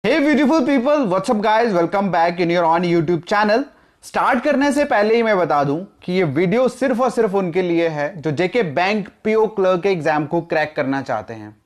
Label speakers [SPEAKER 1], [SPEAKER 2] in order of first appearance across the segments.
[SPEAKER 1] Hey beautiful people, what's up guys? Welcome back in your on YouTube channel. Start करने से पहले ही मैं बता दूं कि ये वीडियो सिर्फ और सिर्फ उनके लिए है जो जेके बैंक पीओ क्लर्क के एग्जाम को क्रैक करना चाहते हैं।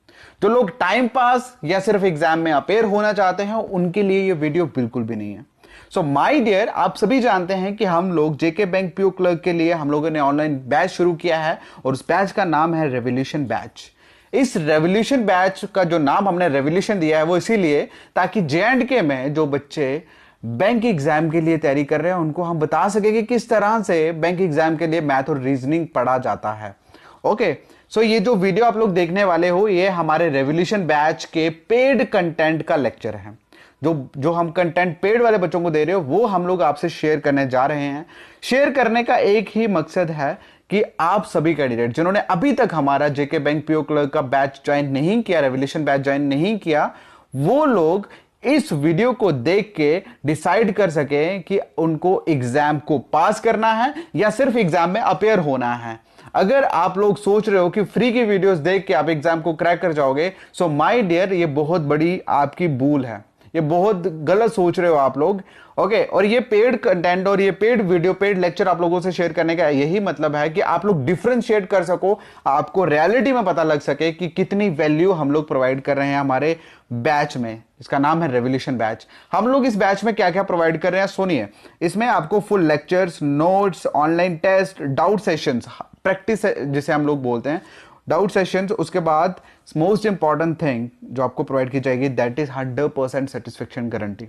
[SPEAKER 1] जो लोग टाइम पास या सिर्फ एग्जाम में अपेयर होना चाहते हैं उनके लिए ये वीडियो बिल्कुल भी नहीं है। सो माय डियर, आप सभी जानते हैं कि हम लोग जेके बैंक पीओ क्लर्क के लिए हम लोगों ने ऑनलाइन बैच शुरू किया है और उस बैच का नाम है रेवोल्यूशन बैच। इस रेवोल्यूशन बैच का जो नाम हमने रेवोल्यूशन दिया है वो इसीलिए ताकि J&K में जो बच्चे बैंक एग्जाम के लिए तैयारी कर रहे हैं उनको हम बता सके कि किस तरह से बैंक एग्जाम के लिए मैथ और रीजनिंग पढ़ा जाता है। ओके, सो ये जो वीडियो आप लोग देखने वाले हो ये हमारे रेवोल्यूशन बैच के पेड कंटेंट का लेक्चर है। जो हम कंटेंट पेड वाले बच्चों को दे रहे हो वो हम लोग आपसे शेयर करने जा रहे हैं। शेयर करने का एक ही मकसद है कि आप सभी कैंडिडेट जिन्होंने अभी तक हमारा जेके बैंक पीओ क्लर्क का बैच ज्वाइन नहीं किया, रेवोल्यूशन बैच ज्वाइन नहीं किया, वो लोग इस वीडियो को देख के डिसाइड कर सके कि उनको एग्जाम को पास करना है या सिर्फ एग्जाम में अपेयर होना है। अगर आप लोग सोच रहे हो कि फ्री की वीडियोस देख के आप एग्जाम को क्रैक कर जाओगे, सो माय डियर, ये बहुत बड़ी आपकी भूल है, ये बहुत गलत सोच रहे हो आप लोग। ओके, और ये पेड कंटेंट और ये पेड वीडियो, पेड लेक्चर आप लोगों से शेयर करने का यही मतलब है कि आप लोग डिफरेंशिएट कर सको, आपको रियलिटी में पता लग सके कि कितनी वैल्यू हम लोग प्रोवाइड कर रहे हैं हमारे बैच में। इसका नाम है रेवोल्यूशन बैच। हम लोग इस बैच में क्या क्या प्रोवाइड कर रहे हैं सुनिए। इसमें आपको full lectures, notes, online test, doubt sessions, practice जिसे हम लोग बोलते हैं, डाउट सेशंस। उसके बाद मोस्ट इंपॉर्टेंट थिंग जो आपको प्रोवाइड की जाएगी दैट इज 100% सेटिस्फेक्शन गारंटी।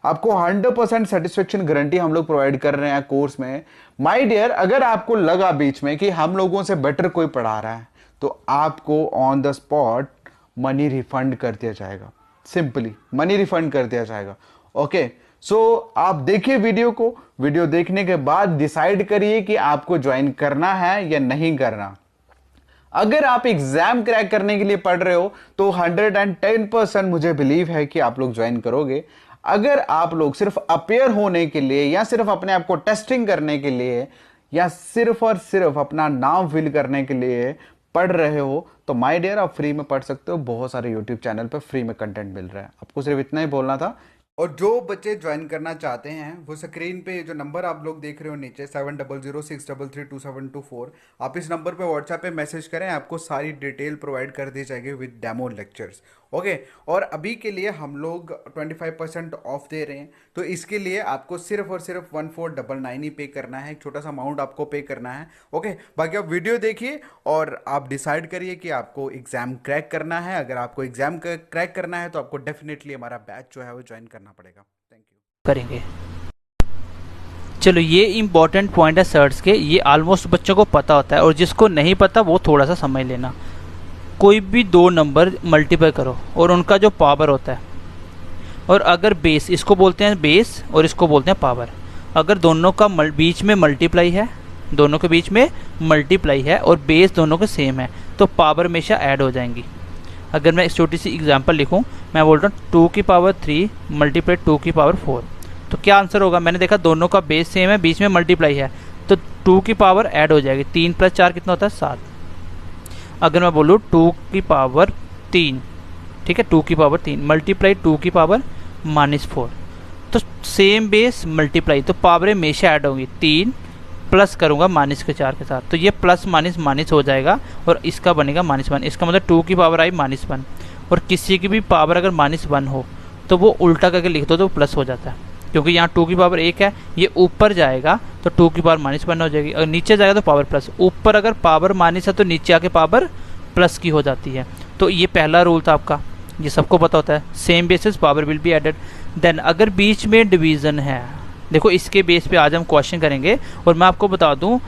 [SPEAKER 1] आपको 100% सेटिस्फेक्शन गारंटी हम लोग प्रोवाइड कर रहे हैं कोर्स में। माय डियर, अगर आपको लगा बीच में कि हम लोगों से बेटर कोई पढ़ा रहा है तो आपको on the spot money refund कर दिया जाएगा। सिंपली मनी रिफंड कर दिया जाएगा। ओके, सो आप देखिए वीडियो को, वीडियो देखने के बाद डिसाइड करिए कि आपको ज्वाइन करना है या नहीं करना। अगर आप एग्जाम क्रैक करने के लिए पढ़ रहे हो तो 110% मुझे बिलीव है कि आप लोग ज्वाइन करोगे। अगर आप लोग सिर्फ अपेयर होने के लिए या सिर्फ अपने आप को टेस्टिंग करने के लिए या सिर्फ और सिर्फ अपना नाम फिल करने के लिए पढ़ रहे हो तो माय डियर, आप फ्री में पढ़ सकते हो। बहुत सारे यूट्यूब चैनल पर फ्री में कंटेंट मिल रहा है, आपको सिर्फ इतना ही बोलना था। और जो बच्चे ज्वाइन करना चाहते हैं वो स्क्रीन पे जो नंबर आप लोग देख रहे हो नीचे 7006332724, आप इस नंबर पे व्हाट्सएप पे मैसेज करें, आपको सारी डिटेल प्रोवाइड कर दी जाएगी विद डेमो लेक्चर्स। ओके, और अभी के लिए हम लोग 25% ऑफ दे रहे हैं, तो इसके लिए आपको सिर्फ और सिर्फ 1499 ही पे करना है। एक छोटा सा अमाउंट आपको पे करना है। ओके, बाकी आप वीडियो देखिए और आप डिसाइड करिए कि आपको एग्जाम क्रैक करना है। अगर आपको एग्जाम क्रैक करना है तो आपको डेफिनेटली हमारा बैच जो है वो ज्वाइन करना पड़ेगा। Thank you.
[SPEAKER 2] करेंगे। चलो, ये इंपॉर्टेंट पॉइंट है सर्ट्स के, ये ऑलमोस्ट बच्चों को पता होता है और जिसको नहीं पता वो थोड़ा सा समझ लेना। कोई भी दो नंबर मल्टीप्लाई करो और उनका जो पावर होता है, और अगर बेस, इसको बोलते हैं बेस और इसको बोलते हैं पावर, अगर दोनों का बीच में मल्टीप्लाई है, दोनों के बीच में मल्टीप्लाई है और बेस दोनों के सेम है तो पावर हमेशा ऐड हो जाएंगी। अगर मैं एक छोटी सी एग्जांपल लिखूं, मैं बोल रहा हूँ 2 की पावर 3 मल्टीप्लाई 2 की पावर 4, तो क्या आंसर होगा? मैंने देखा दोनों का बेस सेम है, बीच में मल्टीप्लाई है तो 2 की पावर ऐड हो जाएगी। 3 + 4 कितना होता है? 7। अगर मैं बोलूँ 2 की पावर 3, ठीक है, 2 की पावर 3 मल्टीप्लाई 2 की पावर -4, तो सेम बेस मल्टीप्लाई, तो पावर हमेशा ऐड होंगी। 3 प्लस करूँगा -4 के साथ, तो ये प्लस माइनस माइनस हो जाएगा और इसका बनेगा -1। इसका मतलब 2 की पावर आई -1, और किसी की भी पावर अगर -1 हो तो वो उल्टा करके लिख दो तो प्लस हो जाता है, क्योंकि यहाँ 2 की पावर 1 है, ये ऊपर जाएगा तो 2 की पावर -1 हो जाएगी, अगर नीचे जाएगा तो पावर प्लस। ऊपर अगर पावर माइनस है तो नीचे आके पावर प्लस की हो जाती है। तो ये पहला रूल था आपका, ये सबको पता होता है। Same basis power will be added. Then अगर बीच में डिवीज़न है, देखो इसके बेस पे आज हम क्वेश्चन करेंगे। और मैं आपको बता दूं,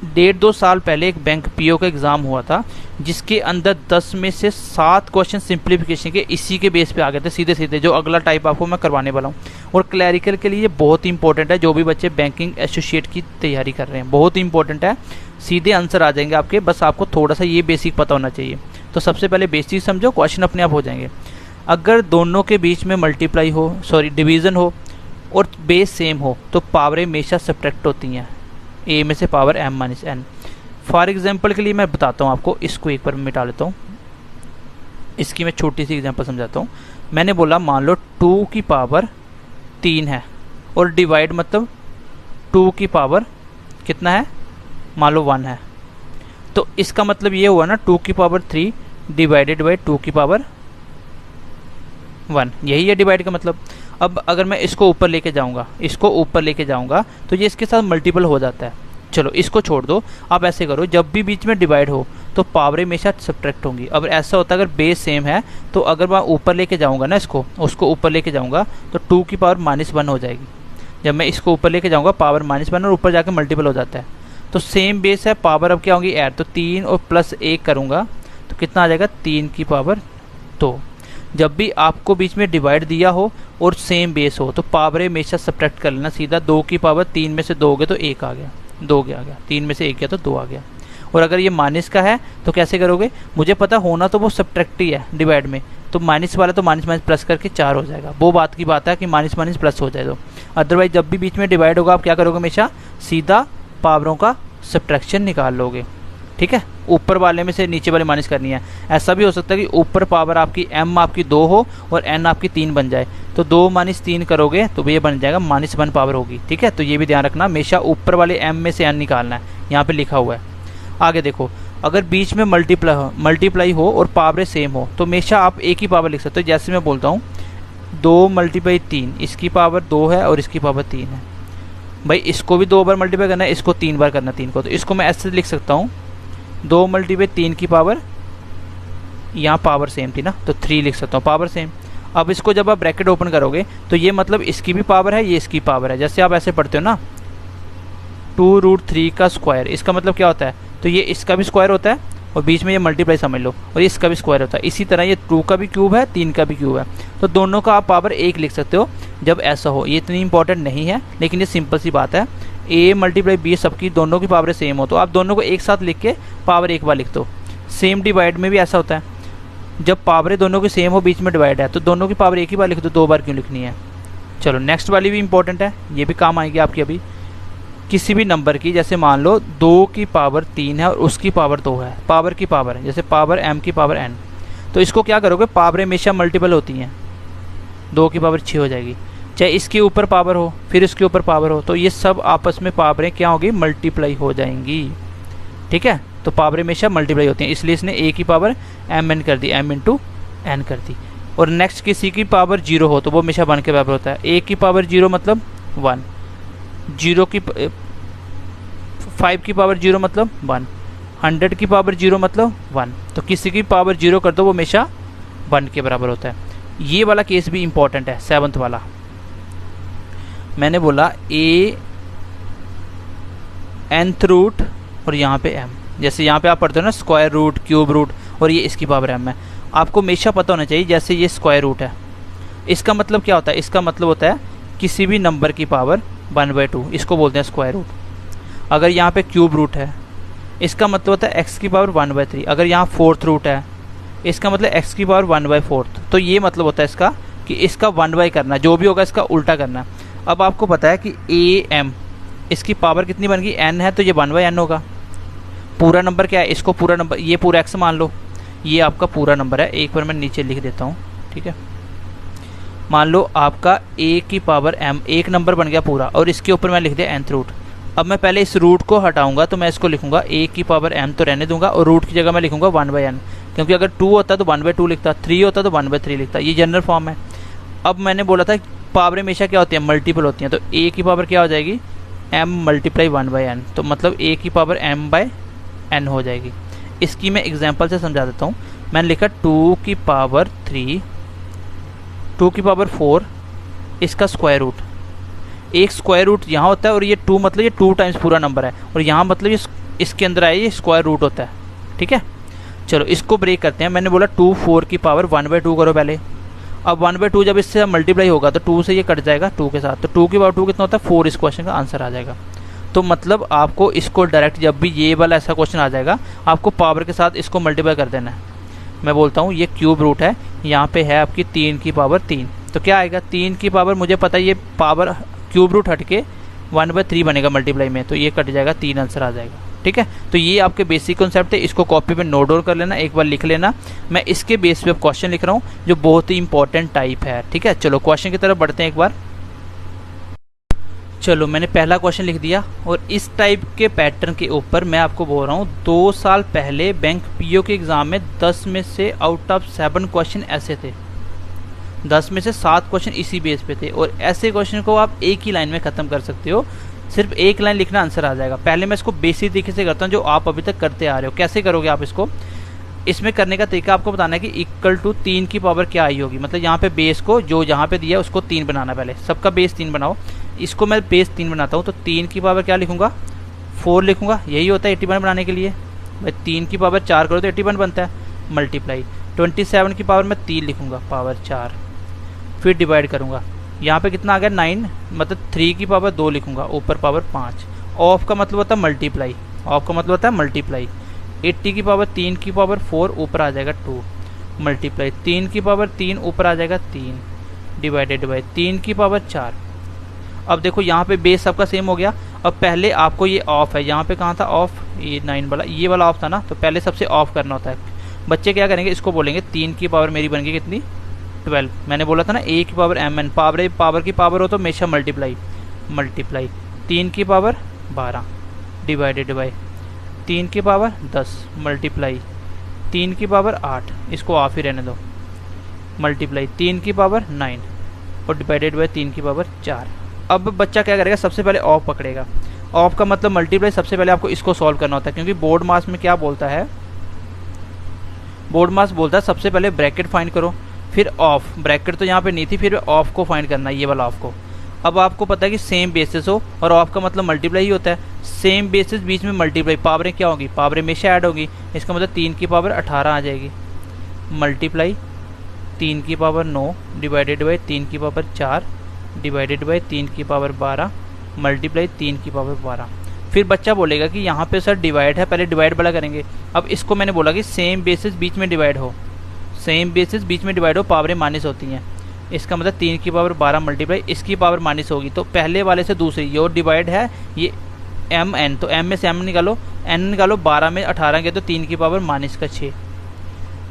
[SPEAKER 2] 1.5-2 साल पहले एक बैंक पीओ का एग्ज़ाम हुआ था जिसके अंदर 10 में से 7 क्वेश्चन सिंप्लीफिकेशन के इसी के बेस पे आ गए थे सीधे सीधे, जो अगला टाइप आपको मैं करवाने वाला हूँ। और क्लैरिकल के लिए बहुत इंपॉर्टेंट है, जो भी बच्चे बैंकिंग एसोसिएट की तैयारी कर रहे हैं, बहुत इंपॉर्टेंट है। सीधे आंसर आ जाएंगे आपके, बस आपको थोड़ा सा ये बेसिक पता होना चाहिए। तो सबसे पहले बेसिक समझो, क्वेश्चन अपने आप हो जाएंगे। अगर दोनों के बीच में मल्टीप्लाई हो, सॉरी डिवीज़न हो और बेस सेम हो तो पावरें हमेशा सब्ट्रैक्ट होती हैं, ए में से पावर m-n। फॉर एग्जांपल के लिए मैं बताता हूँ आपको, इसको एक बार मिटा लेता हूँ, इसकी मैं छोटी सी एग्जांपल समझाता हूँ। मैंने बोला मान लो 2 की पावर 3 है और डिवाइड मतलब 2 की पावर कितना है, मान लो 1 है। तो इसका मतलब ये हुआ ना 2 की पावर 3 डिवाइडेड बाई 2 की पावर 1, यही है डिवाइड का मतलब। अब अगर मैं इसको ऊपर लेके जाऊंगा, इसको ऊपर लेके जाऊंगा तो ये इसके साथ मल्टीपल हो जाता है। चलो इसको छोड़ दो, आप ऐसे करो, जब भी बीच में डिवाइड हो तो पावरें हमेशा सब्ट्रैक्ट होंगी। अब ऐसा होता है अगर बेस सेम है तो अगर मैं ऊपर लेके जाऊंगा ना, उसको ऊपर लेके जाऊंगा तो 2 की पावर -1 हो जाएगी। जब मैं इसको ऊपर लेके जाऊंगा पावर -1 और ऊपर जाके मल्टीपल हो जाता है। तो सेम बेस है, पावर अब क्या होगी ऐड, तो 3 और प्लस 1 करूँगा तो कितना आ जाएगा 3 की पावर 2। जब भी आपको बीच में डिवाइड दिया हो और सेम बेस हो तो पावर हमेशा सब्ट्रैक्ट कर लेना सीधा। 2 की पावर 3 में से 2 हो गया तो 1 आ गया, 2 आ गया, 3 में से 1 गया तो 2 आ गया। और अगर ये माइनस का है तो कैसे करोगे, मुझे पता होना तो वो सब्ट्रैक्ट ही है डिवाइड में, तो माइनस वाला तो माइनस माइनस प्लस करके 4 हो जाएगा। वो बात की बात है कि माइनस माइनस प्लस हो जाए तो। अदरवाइज जब भी बीच में डिवाइड होगा आप क्या करोगे, हमेशा सीधा पावरों का सब्ट्रैक्शन निकाल लोगे। ठीक है, ऊपर वाले में से नीचे वाले माइनस करनी है। ऐसा भी हो सकता है कि ऊपर पावर आपकी m आपकी 2 हो और n आपकी 3 बन जाए, तो 2 - 3 करोगे तो ये बन जाएगा -1 पावर होगी। ठीक है, तो ये भी ध्यान रखना, हमेशा ऊपर वाले m में से n निकालना है, यहाँ पे लिखा हुआ है। आगे देखो, अगर बीच में मल्टीप्लाई हो और पावरें सेम हो तो हमेशा आप एक ही पावर लिख सकते हो। जैसे मैं बोलता हूँ 2 × 3, इसकी पावर 2 है और इसकी पावर 3 है। भाई इसको भी 2 बार मल्टीप्लाई करना है, इसको 3 बार करना है 3 को, तो इसको मैं ऐसे लिख सकता हूँ 2 × 3 की पावर, यहाँ पावर सेम थी ना तो 3 लिख सकता हूँ, पावर सेम। अब इसको जब आप ब्रैकेट ओपन करोगे तो ये मतलब इसकी भी पावर है, ये इसकी पावर है। जैसे आप ऐसे पढ़ते हो ना 2√3 का स्क्वायर, इसका मतलब क्या होता है, तो ये इसका भी स्क्वायर होता है और बीच में ये मल्टीप्लाई समझ लो और ये इसका भी स्क्वायर होता है। इसी तरह ये 2 का भी क्यूब है, 3 का भी क्यूब है, तो दोनों का आप पावर 1 लिख सकते हो जब ऐसा हो। ये इतनी इंपॉर्टेंट नहीं है लेकिन ये सिंपल सी बात है। a × b सबकी दोनों की पावरें सेम हो तो आप दोनों को एक साथ लिख के पावर एक बार लिख दो। सेम डिवाइड में भी ऐसा होता है, जब पावरें दोनों की सेम हो बीच में डिवाइड है तो दोनों की पावर एक ही बार लिख दो, 2 बार क्यों लिखनी है। चलो नेक्स्ट वाली भी इंपॉर्टेंट है, ये भी काम आएगी आपकी। अभी किसी भी नंबर की, जैसे मान लो 2 की पावर 3 है और उसकी पावर 2 है, पावर की पावर है, जैसे पावर m की पावर n, तो इसको क्या करोगे, पावरें हमेशा मल्टीपल होती हैं, 2 की पावर 6 हो जाएगी। चाहे इसके ऊपर पावर हो फिर इसके ऊपर पावर हो तो ये सब आपस में पावरें क्या होगी, मल्टीप्लाई हो जाएंगी। ठीक है, तो पावरें हमेशा मल्टीप्लाई होती हैं, इसलिए इसने a की पावर mn कर दी, m × n कर दी। और नेक्स्ट किसी की पावर 0 हो तो वो हमेशा 1 के बराबर होता है। a की पावर 0 मतलब 1, 5 की पावर 0 मतलब 1, 100 की पावर 0 मतलब 1, तो किसी की पावर 0 कर दो वो हमेशा 1 के बराबर होता है। ये वाला केस भी इंपॉर्टेंट है, 7th वाला। मैंने बोला a nth रूट और यहाँ पे m, जैसे यहाँ पे आप पढ़ते हो ना स्क्वायर रूट, क्यूब रूट, और ये इसकी पावर m है। आपको हमेशा पता होना चाहिए, जैसे ये स्क्वायर रूट है, इसका मतलब क्या होता है, इसका मतलब होता है किसी भी नंबर की पावर 1/2, इसको बोलते हैं स्क्वायर रूट। अगर यहाँ पे क्यूब रूट है इसका मतलब होता है x की पावर 1/3। अगर यहाँ 4th रूट है इसका मतलब x की पावर 1/4। तो ये मतलब होता है इसका कि इसका 1/, करना, जो भी होगा इसका उल्टा करना। अब आपको पता है कि am इसकी पावर कितनी बन गई, n है, तो ये 1/n होगा। पूरा नंबर क्या है, इसको पूरा नंबर, ये पूरा x मान लो, ये आपका पूरा नंबर है। एक बार मैं नीचे लिख देता हूँ, ठीक है। मान लो आपका a की पावर m एक नंबर बन गया पूरा और इसके ऊपर मैं लिख दिया nth रूट। अब मैं पहले इस रूट को हटाऊंगा तो मैं इसको लिखूंगा a की पावर m तो रहने दूंगा और रूट की जगह मैं लिखूंगा 1/n, क्योंकि अगर 2 होता तो 1/2 लिखता, 3 होता तो 1/3 लिखता। ये जनरल फॉर्म है। अब मैंने बोला था पावर हमेशा क्या होती है, मल्टीपल होती हैं, तो a की पावर क्या हो जाएगी, m × 1/n, तो मतलब a की पावर m/n हो जाएगी। इसकी मैं एग्जांपल से समझा देता हूँ। मैंने लिखा 2 की पावर 3, 2 की पावर 4, इसका स्क्वायर रूट। एक स्क्वायर रूट यहाँ होता है और ये 2 मतलब ये 2 टाइम्स पूरा नंबर है, और यहाँ मतलब ये इसके अंदर आए ये स्क्वायर रूट होता है। ठीक है, चलो इसको ब्रेक करते हैं। मैंने बोला 2 4 की पावर 1/2 करो पहले। अब 1/2 जब इससे मल्टीप्लाई होगा तो 2 से ये कट जाएगा 2 के साथ, तो 2 की पावर 2 कितना होता है 4। इस क्वेश्चन का आंसर आ जाएगा। तो मतलब आपको इसको डायरेक्ट जब भी ये वाला ऐसा क्वेश्चन आ जाएगा आपको पावर के साथ इसको मल्टीप्लाई कर देना है। मैं बोलता हूँ ये क्यूब रूट है, यहाँ पे है आपकी 3 की पावर 3, तो क्या आएगा 3 की पावर, मुझे पता है ये पावर क्यूब रूट हट के 1/3 बनेगा मल्टीप्लाई में, तो ये कट जाएगा, 3 आंसर आ जाएगा। ठीक है, तो ये आपके बेसिक कॉन्सेप्ट है, इसको कॉपी पे नोट डाउन कर लेना, एक बार लिख लेना। मैं इसके बेस पे क्वेश्चन लिख रहा हूँ जो बहुत ही इंपॉर्टेंट टाइप है। ठीक है, चलो क्वेश्चन की तरफ बढ़ते हैं एक बार। चलो मैंने पहला क्वेश्चन लिख दिया, और इस टाइप के पैटर्न के ऊपर मैं आपको बोल रहा हूँ 2 साल पहले बैंक पीओ के एग्जाम में 10 में से आउट ऑफ 7 क्वेश्चन ऐसे थे, 10 में से 7 क्वेश्चन इसी बेस पे थे। और ऐसे क्वेश्चन को आप एक ही लाइन में ख़त्म कर सकते हो, सिर्फ एक लाइन लिखना आंसर आ जाएगा। पहले मैं इसको बेसिक तरीके से करता हूँ जो आप अभी तक करते आ रहे हो। कैसे करोगे आप इसको, इसमें करने का तरीका आपको बताना है कि इक्वल टू 3 की पावर क्या आई होगी। मतलब यहाँ पे बेस को जो जहाँ पे दिया है उसको 3 बनाना, पहले सबका बेस 3 बनाओ। इसको मैं बेस 3 बनाता हूँ, तो 3 की पावर क्या लिखूंगा, 4 लिखूंगा। यही होता है 81 बनाने के लिए। भाई 3 की पावर 4 करो तो 81 बनता है। मल्टीप्लाई 27 की पावर मैं 3 लिखूंगा, पावर 4, फिर डिवाइड करूंगा। यहाँ पे कितना आ गया 9, मतलब 3 की पावर 2 लिखूंगा, ऊपर पावर 5। ऑफ का मतलब होता है मल्टीप्लाई, ऑफ का मतलब होता है मल्टीप्लाई। 80 की पावर 3 की पावर 4, ऊपर आ जाएगा 2, मल्टीप्लाई 3 की पावर 3, ऊपर आ जाएगा 3, डिवाइडेड बाई 3 की पावर 4। अब देखो यहाँ पे बेस सबका सेम हो गया। अब पहले आपको ये ऑफ है, यहाँ पे कहाँ था ऑफ, ये 9 वाला, ये वाला ऑफ था ना, तो पहले सबसे ऑफ करना होता है। बच्चे क्या करेंगे, इसको बोलेंगे 3 की पावर मेरी बन गई कितनी, 12। मैंने बोला था ना a की पावर mn, पावर की पावर हो तो हमेशा मल्टीप्लाई, मल्टीप्लाई 3 की पावर 12 डिवाइडेड बाई 3 की पावर 10, मल्टीप्लाई 3 की पावर 8, इसको ऑफ ही रहने दो, मल्टीप्लाई 3 की पावर 9 और डिवाइडेड बाई 3 की पावर 4। अब बच्चा क्या करेगा, सबसे पहले ऑफ पकड़ेगा। ऑफ का मतलब मल्टीप्लाई, सबसे पहले आपको इसको सॉल्व करना होता है, क्योंकि बोर्ड मास में क्या बोलता है, बोर्ड मास बोलता है सबसे पहले ब्रैकेट फाइंड करो, फिर ऑफ। ब्रैकेट तो यहाँ पे नहीं थी, फिर ऑफ को फाइंड करना है, ये वाला ऑफ को। अब आपको पता है कि सेम बेसिस हो, और ऑफ का मतलब मल्टीप्लाई ही होता है। सेम बेसिस बीच में मल्टीप्लाई, पावरें क्या होगी, पावरें हमेशा ऐड होगी। इसका मतलब 3 की पावर 18 आ जाएगी, मल्टीप्लाई 3 की पावर 9 डिवाइडेड बाई 3 की पावर 4 डिवाइडेड बाई 3 की पावर 12, मल्टीप्लाई 3 की पावर 12। फिर बच्चा बोलेगा कि यहाँ पे सर डिवाइड है, पहले डिवाइड वाला करेंगे। अब इसको मैंने बोला कि सेम बेसिस बीच में डिवाइड हो, सेम बेसिस बीच में डिवाइड हो, पावरें माइनस होती हैं। इसका मतलब 3 की पावर 12 मल्टीप्लाई इसकी पावर माइनस होगी, तो पहले वाले से दूसरी, ये डिवाइड है ये एम एन, तो एम में से एम निकालो, एन निकालो, 12 में 18 गए तो 3 की पावर माइनस का 6,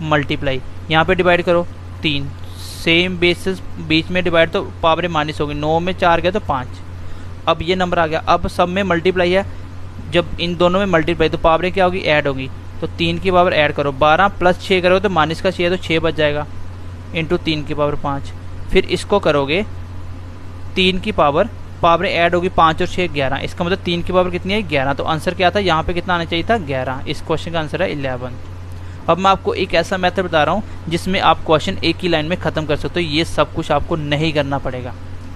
[SPEAKER 2] मल्टीप्लाई यहाँ पे डिवाइड करो 3, सेम बेसिस बीच में डिवाइड तो पावरें माइनस होगी, 9 में 4 गए तो 5। अब ये नंबर आ गया। अब सब में मल्टीप्लाई है, जब इन दोनों में मल्टीप्लाई तो पावरें क्या होगी, ऐड होगी, तो 3 की पावर ऐड करो, 12 प्लस 6 करोगे तो माइनस का 6 तो 6 बच जाएगा, इंटू 3 की पावर 5। फिर इसको करोगे 3 की पावर, पावरें ऐड होगी 5 और 6 11, इसका मतलब 3 की पावर कितनी है 11। तो आंसर क्या था, यहाँ पे कितना आना चाहिए था 11। इस क्वेश्चन का आंसर है 11। अब मैं आपको एक ऐसा मेथड बता रहा हूँ जिसमें आप क्वेश्चन एक ही लाइन में ख़त्म कर सकते हो। ये सब कुछ आपको नहीं करना पड़ेगा,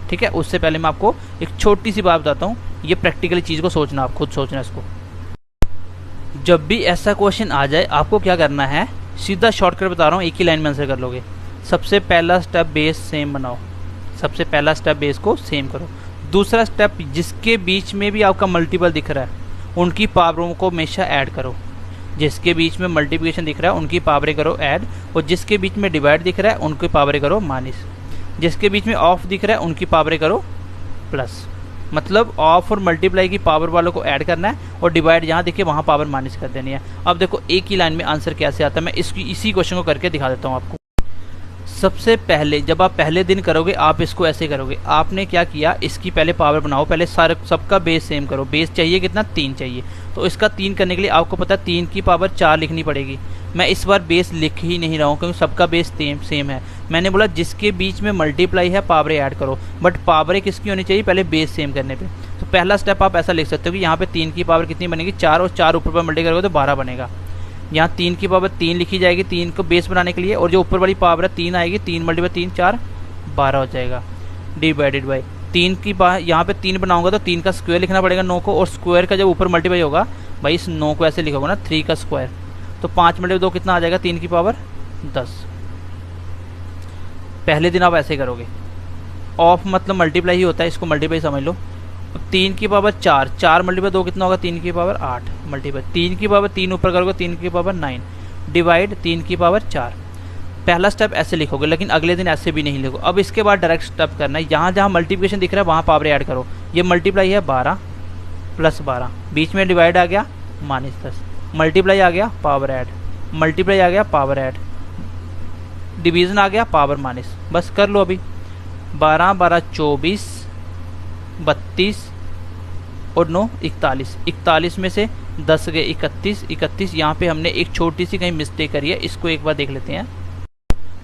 [SPEAKER 2] ठीक है। उससे पहले मैं आपको एक छोटी सी बात बताता हूँ, ये प्रैक्टिकली चीज़ को सोचना, आप खुद सोचना इसको। जब भी ऐसा क्वेश्चन आ जाए आपको क्या करना है, सीधा शॉर्टकट बता रहा हूँ, एक ही लाइन में आंसर कर लोगे। सबसे पहला स्टेप बेस सेम बनाओ, सबसे पहला स्टेप बेस को सेम करो। दूसरा स्टेप जिसके बीच में भी आपका मल्टीपल दिख रहा है उनकी पावरों को हमेशा ऐड करो। जिसके बीच में मल्टीप्लिकेशन दिख रहा है उनकी पावरें करो ऐड, और जिसके बीच में डिवाइड दिख रहा है उनकी पावरें करो माइनस, जिसके बीच में ऑफ दिख रहा है उनकी पावरें करो प्लस। मतलब ऑफ और मल्टीप्लाई की पावर वालों को ऐड करना है, और डिवाइड जहाँ दिखे वहाँ पावर माइनस कर देनी है। अब देखो एक ही लाइन में आंसर कैसे आता है, मैं इसी क्वेश्चन को करके दिखा देता हूँ आपको। सबसे पहले जब आप पहले दिन करोगे आप इसको ऐसे करोगे। आपने क्या किया, इसकी पहले पावर बनाओ, पहले सारे सबका बेस सेम करो। बेस चाहिए कितना, 3 चाहिए, तो इसका 3 करने के लिए आपको पता है 3 की पावर 4 लिखनी पड़ेगी। मैं इस बार बेस लिख ही नहीं रहा हूँ क्योंकि सबका बेस सेम है। मैंने बोला जिसके बीच में मल्टीप्लाई है पावरें ऐड करो, बट पावरें किसकी होनी चाहिए, पहले बेस सेम करने पे। तो पहला स्टेप आप ऐसा लिख सकते हो कि यहाँ पे 3 की पावर कितनी बनेगी, 4, और 4 ऊपर पर मल्टीप्लाई करोगे तो 12 बनेगा। यहाँ 3 की पावर 3 लिखी जाएगी 3 को बेस बनाने के लिए, और जो ऊपर वाली पावर है 3 आएगी, 3 मल्टीप्लाई 3 4 12 हो जाएगा, डिवाइडेड बाई 3 की यहाँ पे 3 बनाऊंगा तो 3 का स्क्वायर लिखना पड़ेगा 9 को, और स्क्वायर का जब ऊपर मल्टीप्लाई होगा भाई इस 9 को ऐसे लिखोगे ना 3 का स्क्वायर, तो 5 मल्टीप्लाई 2 कितना आ जाएगा, 3 की पावर 10। पहले दिन आप ऐसे करोगे। ऑफ मतलब मल्टीप्लाई ही होता है, इसको मल्टीप्लाई समझ लो। 3 की पावर 4, 4 मल्टीप्लाई 2 कितना होगा, 3 की पावर 8, मल्टीप्लाई 3 की पावर 3 ऊपर करोगे 3 की पावर 9, डिवाइड 3 की पावर 4। पहला स्टेप ऐसे लिखोगे, लेकिन अगले दिन ऐसे भी नहीं लिखो। अब इसके बाद डायरेक्ट स्टेप करना है, यहाँ जहाँ मल्टीप्लिकेशन दिख रहा है वहाँ पावर ऐड करो। ये मल्टीप्लाई है 12 प्लस 12, बीच में डिवाइड आ गया -10, मल्टीप्लाई आ गया पावर ऐड, मल्टीप्लाई आ गया पावर ऐड, डिवीज़न आ गया पावर माइनस। बस कर लो अभी। 12 12 24, 32 और 9 41, 41 में से 10 गए 31, 31 यहाँ पे हमने एक छोटी सी कहीं मिस्टेक करी है, इसको एक बार देख लेते हैं।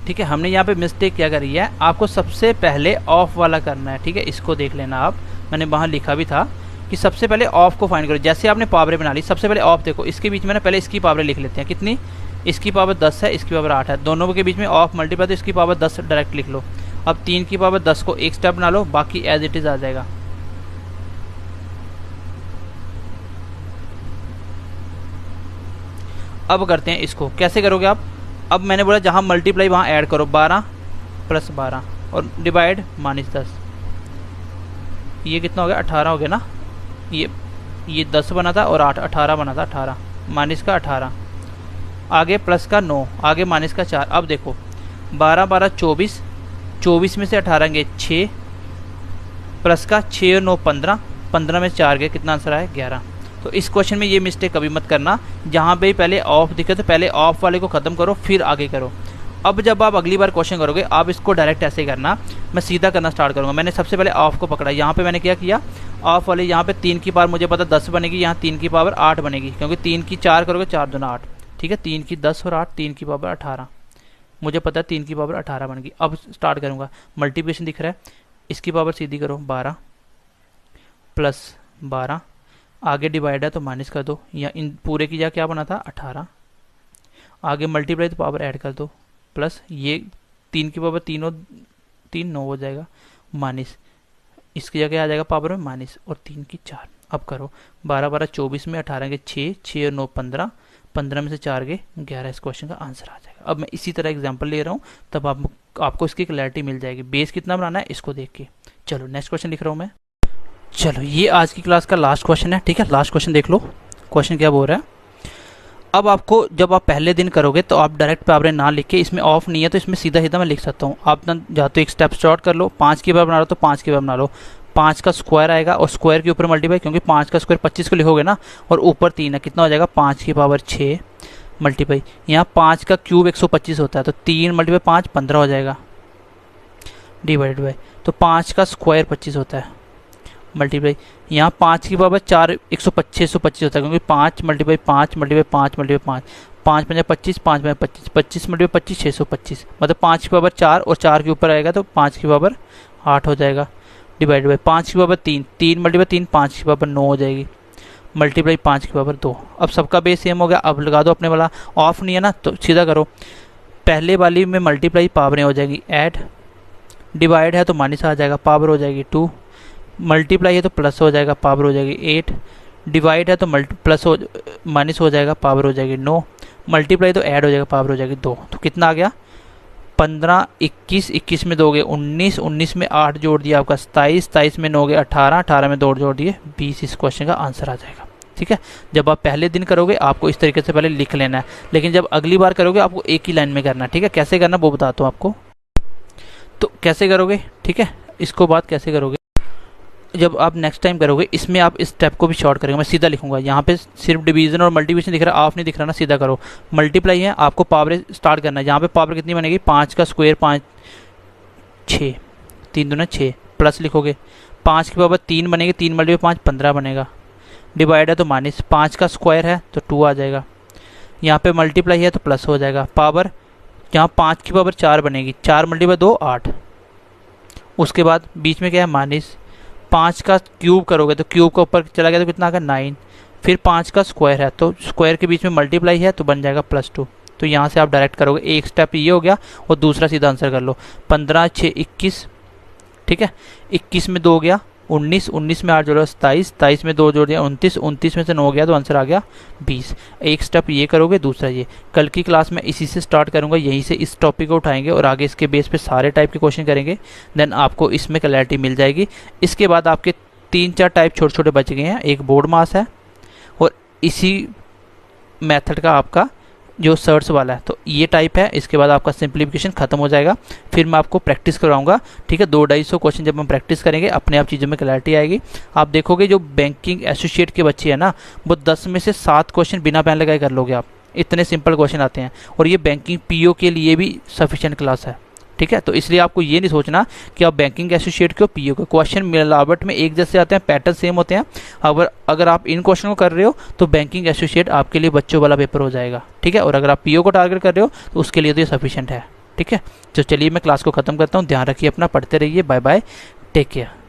[SPEAKER 2] ठीक है, हमने यहाँ पे मिस्टेक क्या करी है, आपको सबसे पहले ऑफ वाला करना है। ठीक है, इसको देख लेना आप, मैंने वहाँ लिखा भी था कि सबसे पहले ऑफ को फाइंड करो। जैसे आपने पावरें बना ली, सबसे पहले ऑफ देखो, इसके बीच में ना पहले इसकी पावरें लिख लेते हैं। कितनी, इसकी पावर 10 है, इसकी पावर 8 है, दोनों के बीच में ऑफ मल्टीप्लाई, तो इसकी पावर 10 डायरेक्ट लिख लो। अब 3 की पावर 10 को एक स्टेप बना लो, बाकी एज इट इज़ आ जाएगा। अब करते हैं इसको, कैसे करोगे आप। अब मैंने बोला जहाँ मल्टीप्लाई वहाँ ऐड करो, 12 प्लस 12 और डिवाइड -10, ये कितना हो गया, 18 हो गया ना। ये 10 बना था और 8 18 बना था, 18 माइनस का 18, आगे प्लस का 9, आगे माइनस का 4। अब देखो 12 12 24, 24 में से 18 गए 6, प्लस का 6 और 9 15, 15 में 4 गए, कितना आंसर आया 11। तो इस क्वेश्चन में ये मिस्टेक कभी मत करना, जहाँ पे पहले ऑफ दिखे तो पहले ऑफ वाले को ख़त्म करो फिर आगे करो। अब जब आप अगली बार क्वेश्चन करोगे आप इसको डायरेक्ट ऐसे करना, मैं सीधा करना स्टार्ट करूँगा। मैंने सबसे पहले ऑफ को पकड़ा, यहाँ पे मैंने क्या किया, ऑफ वाले यहाँ पे 3 की पावर मुझे पता 10 बनेगी, यहाँ 3 की पावर 8 बनेगी, क्योंकि 3 की 4 करोगे 4 दूना 8। ठीक है, 3 की 10 और 8, 3 की पावर 18, मुझे पता है 3 की पावर 18 बनेगी। अब स्टार्ट करूँगा, मल्टीप्लिकेशन दिख रहा है, इसकी पावर सीधी करो 12 प्लस 12, आगे डिवाइड है तो माइनस कर दो, या इन पूरे की जगह क्या बना था 18, आगे मल्टीप्लाई तो पावर ऐड कर दो, प्लस ये 3 की पावर 3 और 3 9 हो जाएगा, माइनस इसकी जगह आ जाएगा पावर में माइनस और 3 की 4। अब करो 12 12 24 में 18 के 6, 6 और 9 15, 15 में से 4 के 11, इस क्वेश्चन का आंसर आ जाएगा। अब मैं इसी तरह एग्जांपल ले रहा हूँ, तब आपको इसकी क्लैरिटी मिल जाएगी। बेस कितना बनाना है इसको देख के। चलो नेक्स्ट क्वेश्चन लिख रहा हूँ मैं। चलो ये आज की क्लास का लास्ट क्वेश्चन है। ठीक है, लास्ट क्वेश्चन देख लो, क्वेश्चन क्या बोल रहा है। अब आपको जब आप पहले दिन करोगे तो आप डायरेक्ट पावरें ना लिख के, इसमें ऑफ नहीं है तो इसमें सीधा सीधा मैं लिख सकता हूँ। आप ना या तो एक स्टेप शॉर्ट कर लो, 5 की बार बना लो तो 5 की बार बना लो, 5 का स्क्वायर आएगा और स्क्वायर के ऊपर मल्टीप्लाई, क्योंकि 5 का स्क्वायर 25 को लिखोगे ना, और ऊपर 3 है, कितना हो जाएगा 5 की पावर 6 मल्टीप्लाई, यहाँ 5 का क्यूब 125 होता है, तो 3 मल्टीप्लाई 5 15 हो जाएगा, डिवाइडेड बाई, तो 5 का स्क्वायर 25 होता है मल्टीप्लाई, यहाँ 5 की पावर 4 125 होता है, क्योंकि 5 मल्टीप्लाई 5 मल्टीप्लाई 5 मल्टीप्लाई 5, 5 पंजा 25, 5 में 25, 25 मल्टीप्लाई 25 625, मतलब 5 की पावर 4 और 4 के ऊपर आएगा तो 5 की पावर 8 हो जाएगा, डिवाइड बाई 5 की पावर 3, 3 मल्टीप्लाई 3 5 की पावर 9 हो जाएगी, मल्टीप्लाई 5 की पावर 2। अब सबका बेस सेम हो गया, अब लगा दो अपने वाला, ऑफ नहीं है ना तो सीधा करो, पहले वाली में मल्टीप्लाई पावरें हो जाएगी ऐड, डिवाइड है तो माइनस आ जाएगा, पावर हो जाएगी 2, मल्टीप्लाई है तो प्लस हो जाएगा, पावर हो जाएगी 8, डिवाइड है तो प्लस हो माइनस हो जाएगा, पावर हो जाएगी 9, मल्टीप्लाई तो ऐड हो जाएगा, पावर हो जाएगी 2। तो कितना आ गया 15, 21, 21 में 2 गए 19, 19 में 8 जोड़ दिया आपका 27, 27 में 9 गए 18, 18 में 2 जोड़ दिए 20, इस क्वेश्चन का आंसर आ जाएगा। ठीक है, जब आप पहले दिन करोगे आपको इस तरीके से पहले लिख लेना है, लेकिन जब अगली बार करोगे आपको एक ही लाइन में करना है। ठीक है, कैसे करना वो बताता हूँ आपको। तो कैसे करोगे, ठीक है, इसको बात कैसे करोगे, जब आप नेक्स्ट टाइम करोगे इसमें आप इस स्टेप को भी शॉर्ट करेंगे। मैं सीधा लिखूंगा, यहाँ पे सिर्फ डिवीजन और मल्टीप्लिकेशन दिख रहा है, ऑफ नहीं दिख रहा ना, सीधा करो। मल्टीप्लाई है, आपको पावर स्टार्ट करना है, यहाँ पे पावर कितनी बनेगी 5 का स्क्वायर 5 6, 3 दूना 6, प्लस लिखोगे 5 की पावर 3 बनेगी, 3 मल्टीप्लाई 5 15 बनेगा, डिवाइड है तो माइनस, 5 का स्क्वायर है तो 2 आ जाएगा, यहाँ पे मल्टीप्लाई है तो प्लस हो जाएगा, पावर यहाँ 5 की पावर 4 बनेगी, 4 मल्टीप्लाई 2 8, उसके बाद बीच में क्या है माइनस, 5 का क्यूब करोगे तो क्यूब का ऊपर चला गया तो कितना आ गया 9, फिर 5 का स्क्वायर है तो स्क्वायर के बीच में मल्टीप्लाई है तो बन जाएगा +2। तो यहाँ से आप डायरेक्ट करोगे, एक स्टेप ये हो गया और दूसरा सीधा आंसर कर लो, 15 6 21, ठीक है, 21 में 2 गया 19, 19 में 8 जोड़ा 27, 27 में 2 जोड़ दिया 29, 29 में से 9 गया तो आंसर आ गया 20। एक स्टेप ये करोगे, दूसरा ये। कल की क्लास में इसी से स्टार्ट करूंगा, यहीं से इस टॉपिक को उठाएंगे और आगे इसके बेस पे सारे टाइप के क्वेश्चन करेंगे, देन आपको इसमें क्लैरिटी मिल जाएगी। इसके बाद आपके 3-4 टाइप छोटे छोटे बच गए हैं, एक बोर्ड मास है और इसी मेथड का आपका जो सर्ट्स वाला है, तो ये टाइप है। इसके बाद आपका सिंप्लीफिकेशन खत्म हो जाएगा। फिर मैं आपको प्रैक्टिस करवाऊंगा, ठीक है। 200-250 क्वेश्चन जब हम प्रैक्टिस करेंगे अपने आप चीज़ों में क्लैरिटी आएगी। आप देखोगे जो बैंकिंग एसोसिएट के बच्चे हैं ना, वो 10 में से 7 क्वेश्चन बिना पेन लगाए कर लोगे आप। इतने सिंपल क्वेश्चन आते हैं, और ये बैंकिंग पीओ के लिए भी सफिशिएंट क्लास है, ठीक है। तो इसलिए आपको ये नहीं सोचना कि आप बैंकिंग एसोसिएट के पीओ के क्वेश्चन मिलावट में एक जैसे आते हैं, पैटर्न सेम होते हैं। अगर आप इन क्वेश्चन को कर रहे हो तो बैंकिंग एसोसिएट आपके लिए बच्चों वाला पेपर हो जाएगा, ठीक है। और अगर आप पीओ को टारगेट कर रहे हो तो उसके लिए तो ये सफिशिएंट है, ठीक है। तो चलिए मैं क्लास को खत्म करता हूँ। ध्यान रखिए अपना, पढ़ते रहिए। Bye bye, take care.